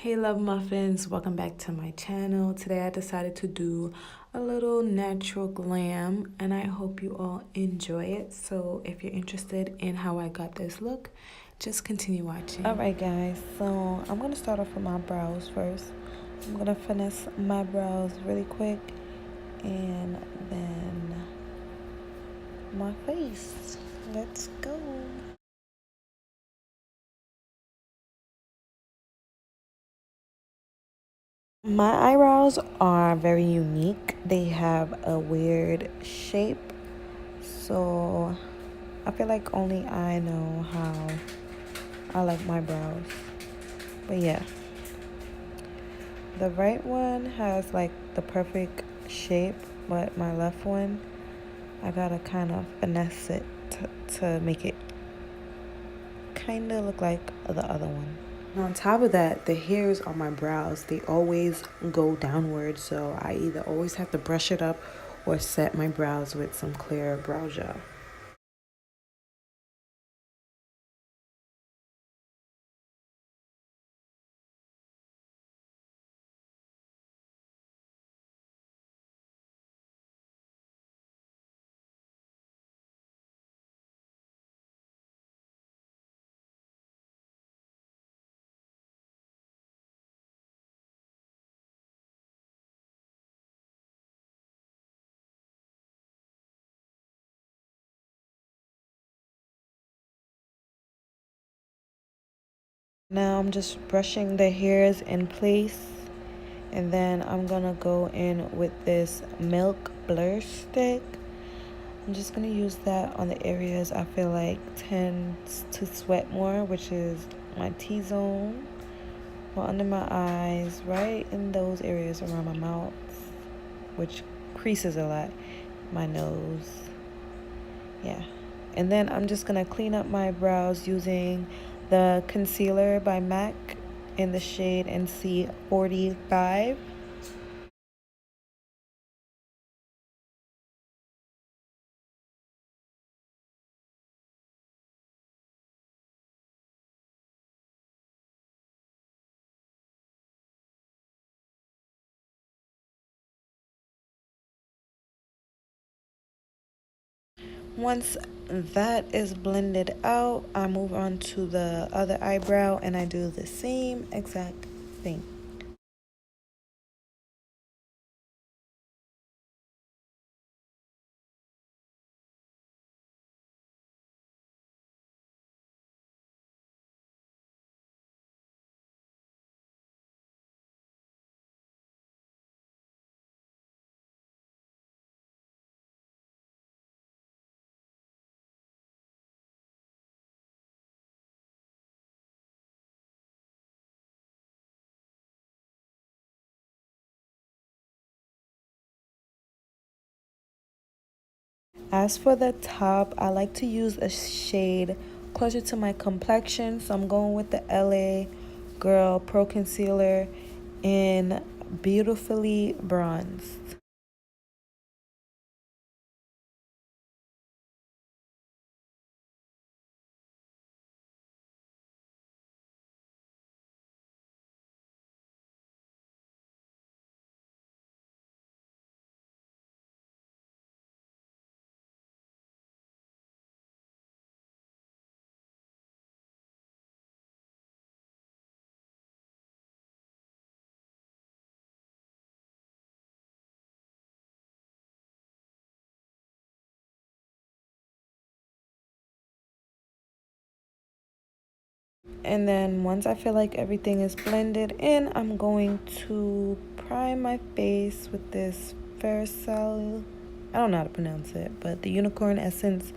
Hey love muffins, welcome back to my channel. Today I decided to do a little natural glam and I hope you all enjoy it. So if you're interested in how I got this look, just continue watching. Alright guys, so I'm going to start off with my brows first. I'm going to finesse my brows really quick and then my face. Let's go. My eyebrows are very unique. They have a weird shape. So I feel like only I know how I like my brows. But yeah. The right one has like the perfect shape, but my left one, I gotta kind of finesse it to make it kind of look like the other one. On top of that, the hairs on my brows, they always go downward, so I either always have to brush it up or set my brows with some clear brow gel. Now I'm just brushing the hairs in place, and then I'm gonna go in with this milk blur stick. I'm just gonna use that on the areas I feel like tends to sweat more, which is my T-zone, well, under my eyes, right in those areas around my mouth, which creases a lot, my nose, yeah. And then I'm just gonna clean up my brows using the concealer by MAC in the shade NC45. Once that is blended out, I move on to the other eyebrow and I do the same exact thing. As for the top, I like to use a shade closer to my complexion, so I'm going with the LA Girl Pro Concealer in Beautifully Bronzed. And then once I feel like everything is blended in, I'm going to prime my face with this Faircell, I don't know how to pronounce it, but the Unicorn Essence.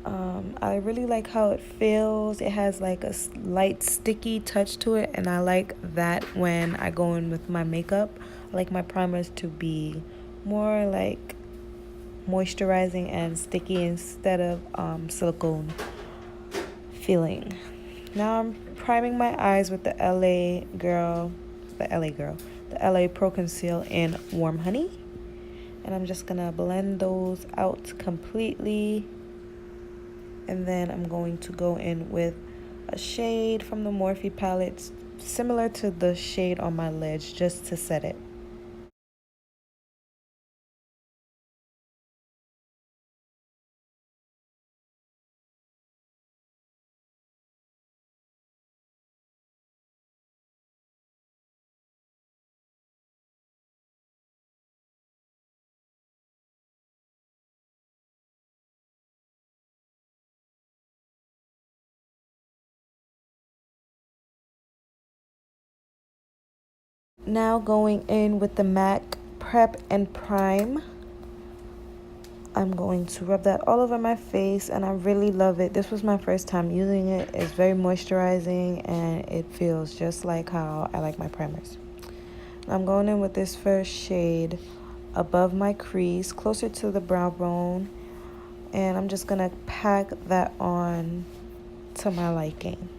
I really like how it feels. It has like a light sticky touch to it, and I like that when I go in with my makeup. I like my primers to be more like moisturizing and sticky instead of silicone feeling. Now I'm priming my eyes with the LA Pro Conceal in Warm Honey. And I'm just gonna blend those out completely. And then I'm going to go in with a shade from the Morphe palette, similar to the shade on my lids, just to set it. Now going in with the MAC Prep and Prime. I'm going to rub that all over my face, and I really love it. This was my first time using it. It's very moisturizing, and it feels just like how I like my primers. I'm going in with this first shade above my crease, closer to the brow bone, and I'm just gonna pack that on to my liking.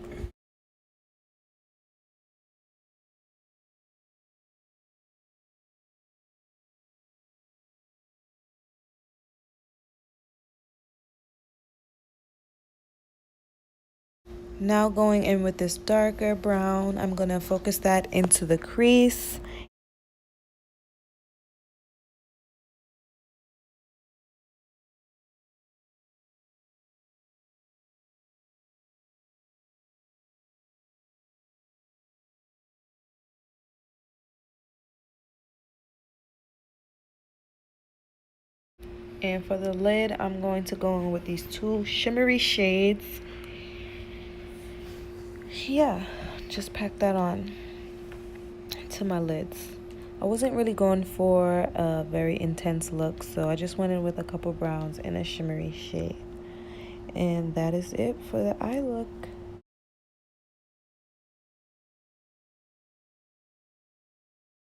Now going in with this darker brown, I'm gonna focus that into the crease. And for the lid, I'm going to go in with these two shimmery shades. Yeah, just pack that on to my lids. I wasn't really going for a very intense look, so I just went in with a couple browns and a shimmery shade. And that is it for the eye look.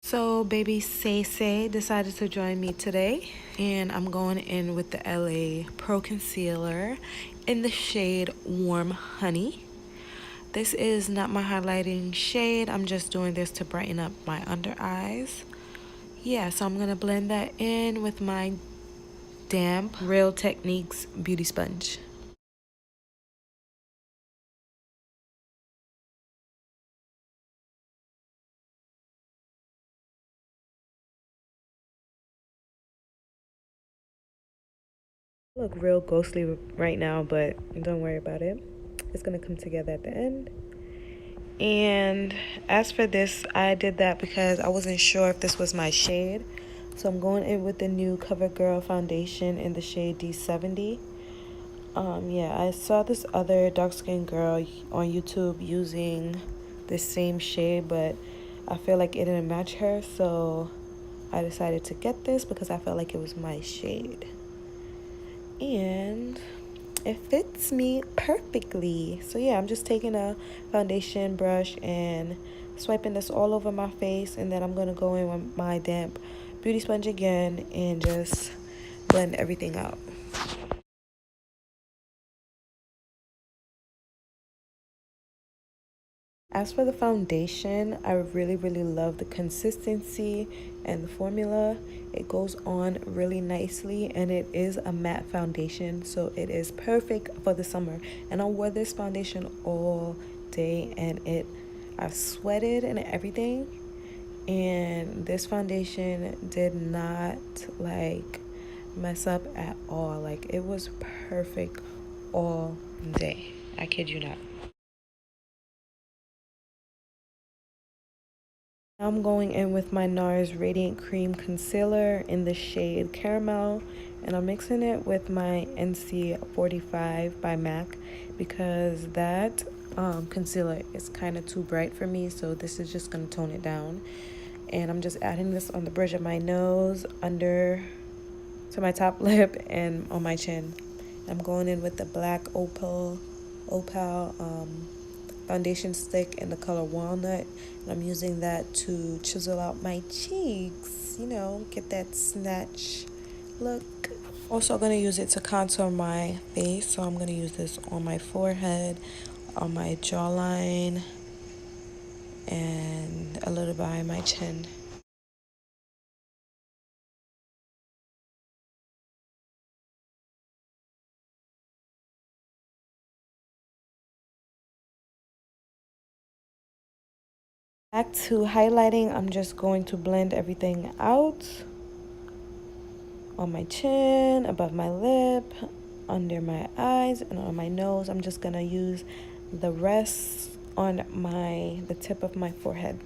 So baby Say decided to join me today, and I'm going in with the LA Pro Concealer in the shade Warm Honey. This is not my highlighting shade. I'm just doing this to brighten up my under eyes. Yeah, so I'm gonna blend that in with my damp Real Techniques beauty sponge. I look real ghostly right now, but don't worry about it. It's gonna come together at the end. And as for this, I did that because I wasn't sure if this was my shade. So I'm going in with the new CoverGirl foundation in the shade D70. Yeah, I saw this other dark-skinned girl on YouTube using this same shade, but I feel like it didn't match her, so I decided to get this because I felt like it was my shade. And it fits me perfectly. So yeah, I'm just taking a foundation brush and swiping this all over my face, and then I'm gonna go in with my damp beauty sponge again and just blend everything out. As for the foundation, I really love the consistency and the formula. It goes on really nicely, and it is a matte foundation, so it is perfect for the summer. And I wore this foundation all day, and I've sweated and everything, and this foundation did not like mess up at all. Like, it was perfect all day. I kid you not. I'm going in with my NARS Radiant Cream Concealer in the shade Caramel, and I'm mixing it with my NC45 by MAC because that concealer is kind of too bright for me, so this is just going to tone it down. And I'm just adding this on the bridge of my nose, under to my top lip, and on my chin. I'm going in with the black opal foundation stick in the color Walnut, and I'm using that to chisel out my cheeks, get that snatch look. Also going to use it to contour my face, so I'm going to use this on my forehead, on my jawline, and a little behind my chin. Back to highlighting, I'm just going to blend everything out on my chin, above my lip, under my eyes, and on my nose. I'm just gonna use the rest on the tip of my forehead.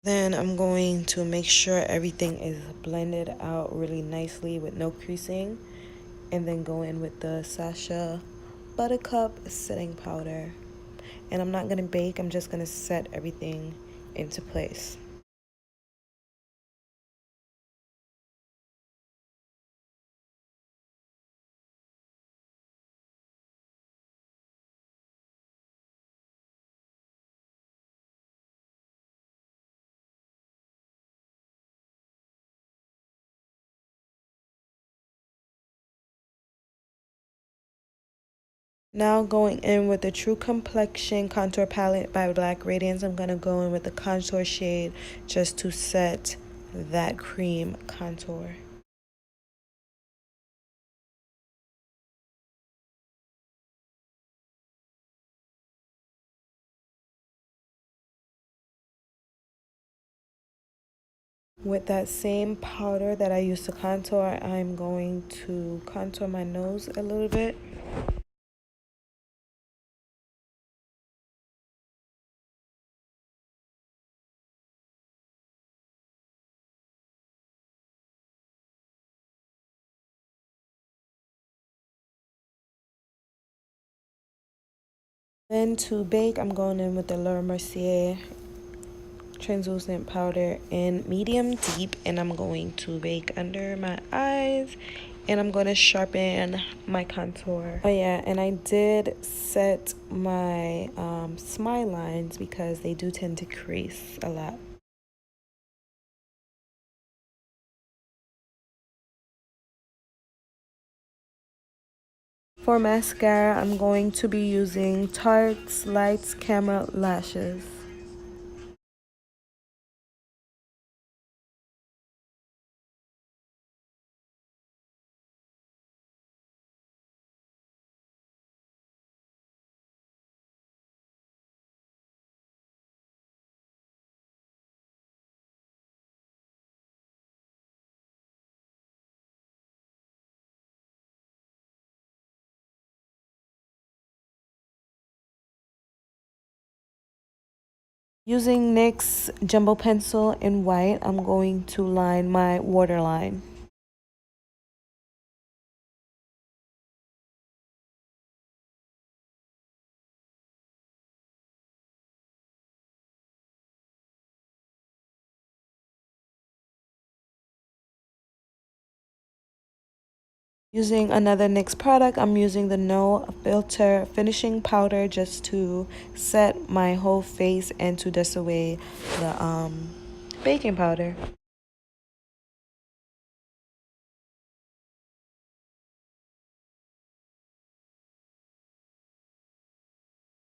Then I'm going to make sure everything is blended out really nicely with no creasing, and then go in with the Sasha Buttercup setting powder. And I'm not gonna bake, I'm just gonna set everything into place. Now going in with the True Complexion Contour Palette by Black Radiance, I'm going to go in with the contour shade just to set that cream contour. With that same powder that I used to contour, I'm going to contour my nose a little bit. Then to bake, I'm going in with the Laura Mercier translucent powder in medium deep, and I'm going to bake under my eyes, and I'm going to sharpen my contour. Oh yeah, and I did set my smile lines because they do tend to crease a lot. For mascara, I'm going to be using Tarte's Lights Camera Lashes. Using NYX Jumbo Pencil in white, I'm going to line my waterline. Using another NYX product, I'm using the No Filter Finishing Powder just to set my whole face and to dust away the baking powder.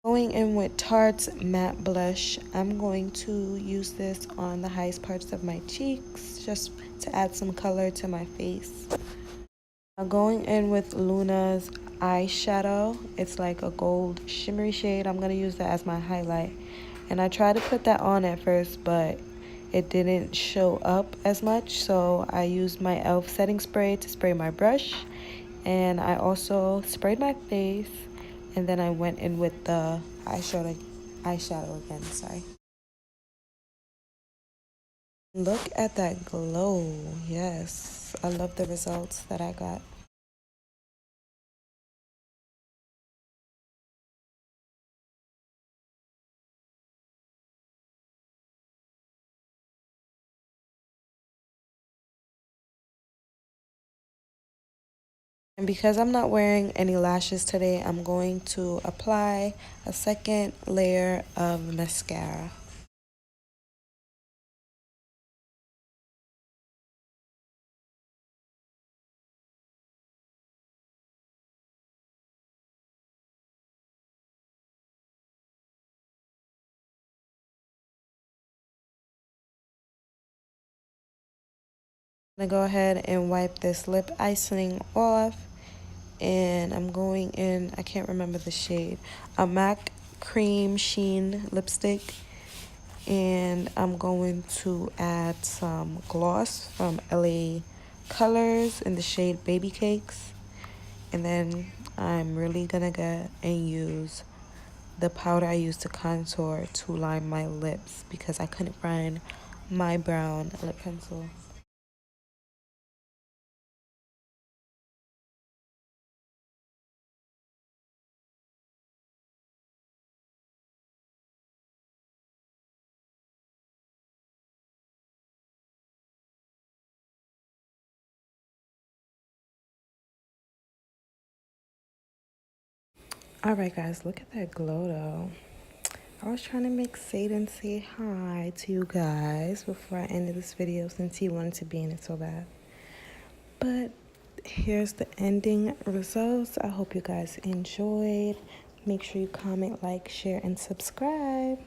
Going in with Tarte's Matte Blush, I'm going to use this on the highest parts of my cheeks just to add some color to my face. Now going in with Luna's eyeshadow, it's like a gold shimmery shade. I'm going to use that as my highlight. And I tried to put that on at first, but it didn't show up as much. So I used my e.l.f. setting spray to spray my brush. And I also sprayed my face. And then I went in with the eyeshadow again, sorry. Look at that glow. Yes, I love the results that I got. And because I'm not wearing any lashes today, I'm going to apply a second layer of mascara. I'm gonna go ahead and wipe this lip icing off, and I'm going in, I can't remember the shade, a MAC cream sheen lipstick, and I'm going to add some gloss from LA Colors in the shade Baby Cakes, and then I'm really gonna get and use the powder I used to contour to line my lips because I couldn't find my brown lip pencil. All right, guys, look at that glow though. I was trying to make Satan say hi to you guys before I ended this video since he wanted to be in it so bad. But here's the ending results. I hope you guys enjoyed. Make sure you comment, like, share, and subscribe.